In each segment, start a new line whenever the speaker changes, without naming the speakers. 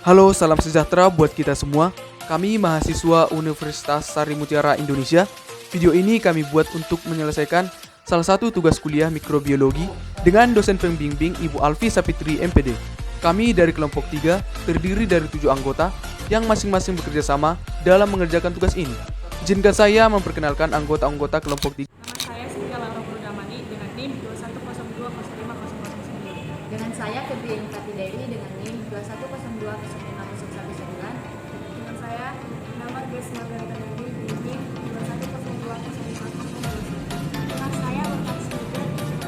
Halo, salam sejahtera buat kita semua. Kami mahasiswa Universitas Sari Mutiara Indonesia. Video ini kami buat untuk menyelesaikan salah satu tugas kuliah mikrobiologi dengan dosen pembimbing Ibu Alfi Sapitri MPD. Kami dari kelompok 3 terdiri dari 7 anggota yang masing-masing bekerja sama dalam mengerjakan tugas ini. Izinkan saya memperkenalkan anggota-anggota kelompok 3.
Nama saya Siti Laura Purdamani dengan NIM 21020509.
Dengan saya Febriani Fatidairi dengan NIM 21020519.
Dengan saya nama Grace Margarita Dewi dengan NIM 21020509.
Dengan saya Berkat Silver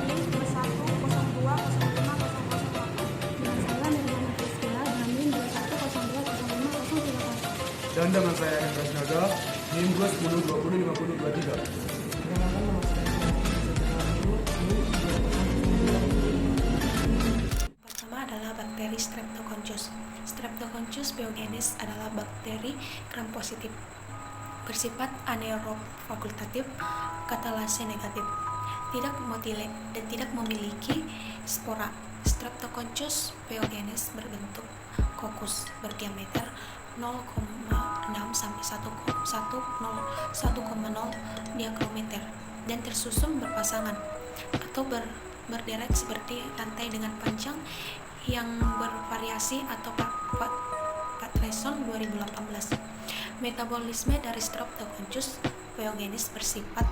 NIM 21020508. Dengan saya Nirvana Priscilla dengan NIM 21020550.
Dan dengan saya Hendra Sinaga, NIM 210205023.
Pertama adalah bakteri Streptococcus. Streptococcus pyogenes adalah bakteri gram positif, bersifat anaerob fakultatif, katalase negatif, tidak motile dan tidak memiliki spora. Streptococcus pyogenes berbentuk kokus berdiameter 0,6 sampai 1,0 diakrometer dan tersusun berpasangan atau berderet seperti rantai dengan panjang yang bervariasi atau Patterson 2018. Metabolisme dari Streptococcus pyogenes bersifat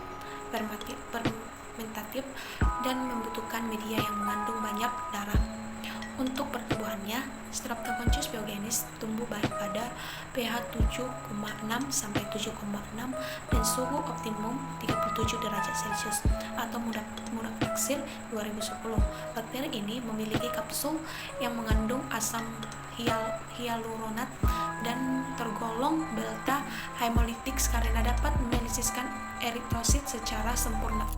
fermentatif dan membutuhkan media yang mengandung banyak darah. Untuk pertumbuhannya, Streptococcus pyogenes tumbuh baik pada pH 7,6 sampai 7,6 dan suhu optimum 37 derajat Celcius atau mudah taksir 2010. Bakteri ini memiliki kapsul yang mengandung asam hyaluronat dan tergolong beta hemolytic karena dapat melisiskan eritrosit secara sempurna.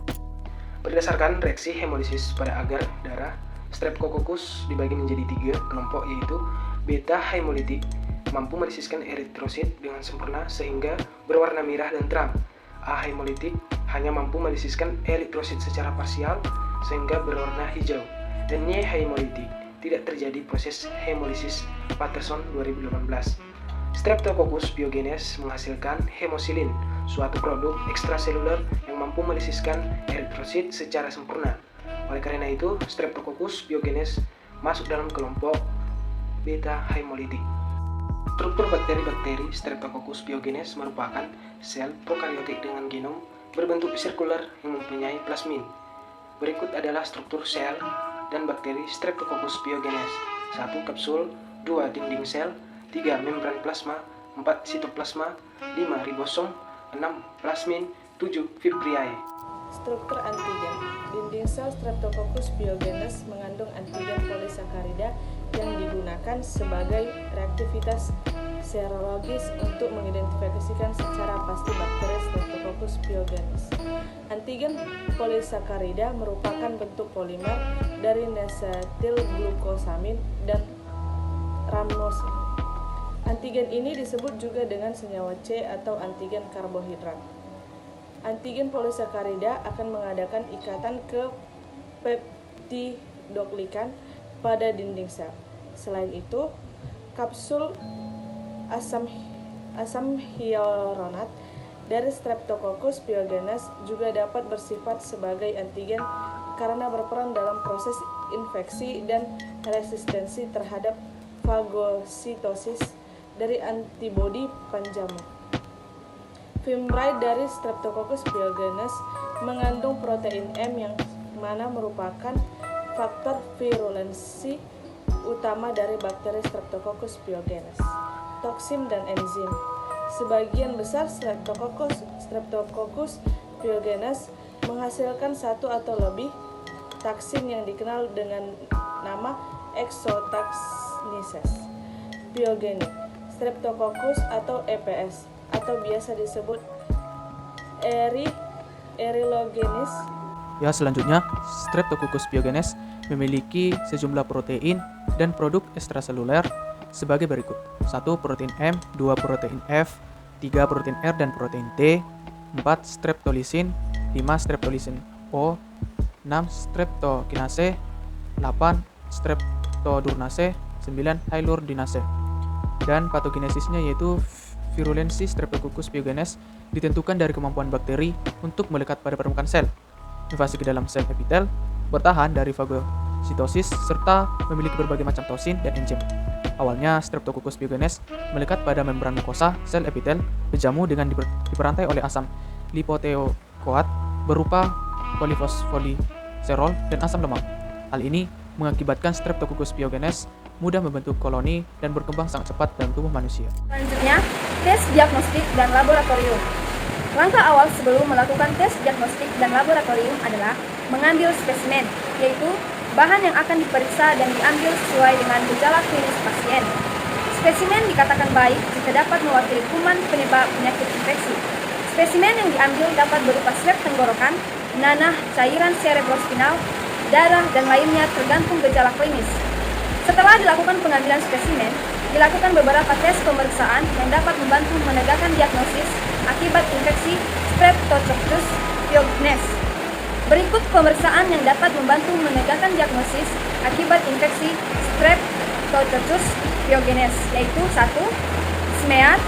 Berdasarkan reaksi hemolisis pada agar darah, Streptococcus dibagi menjadi 3 kelompok, yaitu beta hemolytic mampu melisiskan eritrosit dengan sempurna sehingga berwarna merah dan terang. A hemolytic hanya mampu melisiskan eritrosit secara parsial sehingga berwarna hijau. Dan Y hemolytic tidak terjadi proses hemolisis Patterson 2018. Streptococcus pyogenes menghasilkan hemosilin, suatu produk ekstraseluler yang mampu melisiskan eritrosit secara sempurna. Oleh karena itu, Streptococcus pyogenes masuk dalam kelompok beta hemolytic. Struktur bakteri-bakteri Streptococcus pyogenes merupakan sel prokariotik dengan genom berbentuk sirkular yang mempunyai plasmin. Berikut adalah struktur sel dan bakteri Streptococcus pyogenes. 1. Kapsul, 2. Dinding sel, 3. Membran plasma, 4. Sitoplasma, 5. Ribosom, 6. Plasmin, 7. Fibriae.
Struktur antigen. Dinding sel Streptococcus pyogenes mengandung antigen polisakarida yang digunakan sebagai reaktivitas serologis untuk mengidentifikasikan secara pasti bakteri Streptococcus pyogenes. Antigen polisakarida merupakan bentuk polimer dari nesetilglukosamin dan ribosom. Antigen ini disebut juga dengan senyawa C atau antigen karbohidrat. Antigen polisakarida akan mengadakan ikatan ke peptidoglikan pada dinding sel. Selain itu, kapsul asam hyaluronat dari Streptococcus pyogenes juga dapat bersifat sebagai antigen karena berperan dalam proses infeksi dan resistensi terhadap fagositosis dari antibodi panjamu. Fimbriae dari Streptococcus pyogenes mengandung protein M yang mana merupakan faktor virulensi utama dari bakteri Streptococcus pyogenes. Toksin dan enzim. Sebagian besar Streptococcus pyogenes menghasilkan satu atau lebih taksin yang dikenal dengan nama exotaxines pyogenik, Streptococcus atau EPS, atau biasa disebut erilogenes.
Ya, selanjutnya, Streptococcus pyogenes memiliki sejumlah protein dan produk ekstraseluler sebagai berikut. 1. Protein M, 2. Protein F, 3. Protein R dan protein T, 4. Streptolisin, 5. Streptolisin O, 6. Streptokinase, 8. Streptodurnase, 9. Hyaluronidanase. dan patogenesisnya yaitu virulensi Streptococcus pyogenes ditentukan dari kemampuan bakteri untuk melekat pada permukaan sel, invasi ke dalam sel epitel, bertahan dari fagositosis, serta memiliki berbagai macam toksin dan enzim. Awalnya, Streptococcus pyogenes melekat pada membran mukosa sel epitel, berjamu dengan diperantai oleh asam lipoteokoat berupa polifosfoliserol dan asam lemak. Hal ini mengakibatkan Streptococcus pyogenes mudah membentuk koloni dan berkembang sangat cepat dalam tubuh manusia.
Selanjutnya, tes diagnostik dan laboratorium. Langkah awal sebelum melakukan tes diagnostik dan laboratorium adalah mengambil spesimen, yaitu bahan yang akan diperiksa dan diambil sesuai dengan gejala klinis pasien. Spesimen dikatakan baik jika dapat mewakili kuman penyebab penyakit infeksi. Spesimen yang diambil dapat berupa swab tenggorokan, nanah, cairan cerebrospinal, darah, dan lainnya tergantung gejala klinis. Setelah dilakukan pengambilan spesimen, dilakukan beberapa tes pemeriksaan yang dapat membantu menegakkan diagnosis akibat infeksi Streptococcus pyogenes. Berikut pemeriksaan yang dapat membantu menegakkan diagnosis akibat infeksi Streptococcus pyogenes, yaitu 1. SMEAT,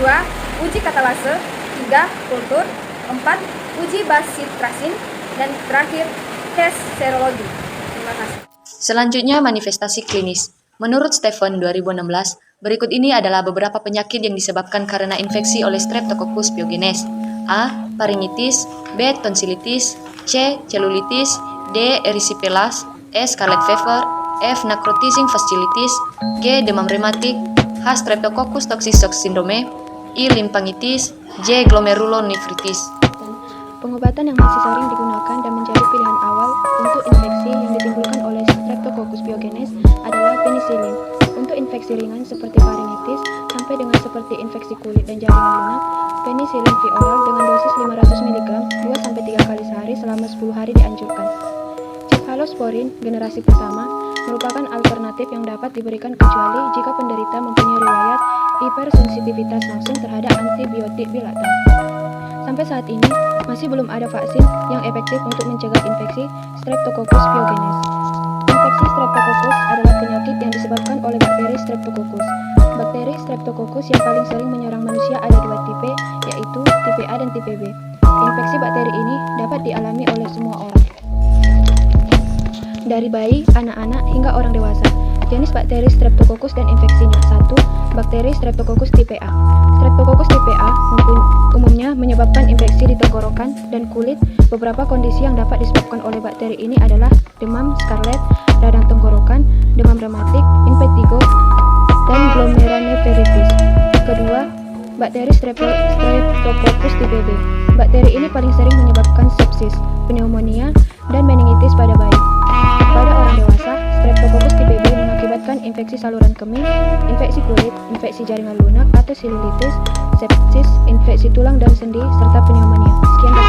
2. Uji katalase, 3. Kultur, 4. Uji basitrasin, dan terakhir tes serologi. Terima kasih.
Selanjutnya, manifestasi klinis. Menurut Stephen 2016, berikut ini adalah beberapa penyakit yang disebabkan karena infeksi oleh Streptococcus pyogenes. A. Pharyngitis, B. Tonsilitis, C. Cellulitis, D. Erysipelas, E. Scarlet fever, F. Necrotizing fasciitis, G. Demam rematik, H. Streptococcus toxococcus syndrome, I. Limfangitis, J. glomerulonefritis.
Pengobatan yang masih sering digunakan dan menjadi pilihan awal untuk infeksi yang ditimbulkan oleh Streptococcus pyogenes adalah penisilin. Untuk infeksi ringan seperti pharyngitis sampai dengan seperti infeksi kulit dan jaringan lunak, penisilin V oral dengan dosis 500 mg 2-3 kali sehari selama 10 hari dianjurkan. Cephalosporin generasi pertama merupakan alternatif yang dapat diberikan kecuali jika penderita mempunyai riwayat hipersensitivitas langsung terhadap antibiotik bilatan. Sampai saat ini, masih belum ada vaksin yang efektif untuk mencegah infeksi Streptococcus pyogenes. Infeksi Streptococcus adalah penyakit yang disebabkan oleh bakteri Streptococcus. Bakteri Streptococcus yang paling sering menyerang manusia ada 2 tipe, yaitu tipe A dan tipe B. Infeksi bakteri ini dapat dialami oleh semua orang, dari bayi, anak-anak, hingga orang dewasa. Jenis bakteri Streptococcus dan infeksinya. 1. Bakteri Streptococcus tipe A. Streptococcus tipe A umumnya menyebabkan infeksi di tenggorokan dan kulit. Beberapa kondisi yang dapat disebabkan oleh bakteri ini adalah demam scarlet, radang tenggorokan, demam rematik, impetigo, dan glomerulonefritis. Kedua, bakteri Streptococcus tipe B. Bakteri ini paling sering menyebabkan sepsis, pneumonia, dan meningitis pada bayi. Pada orang dewasa, Streptococcus tipe B mengakibatkan infeksi saluran kemih, infeksi kulit, infeksi jaringan lunak atau selulitis, sepsis, infeksi tulang dan sendi, serta pneumonia. Sekian.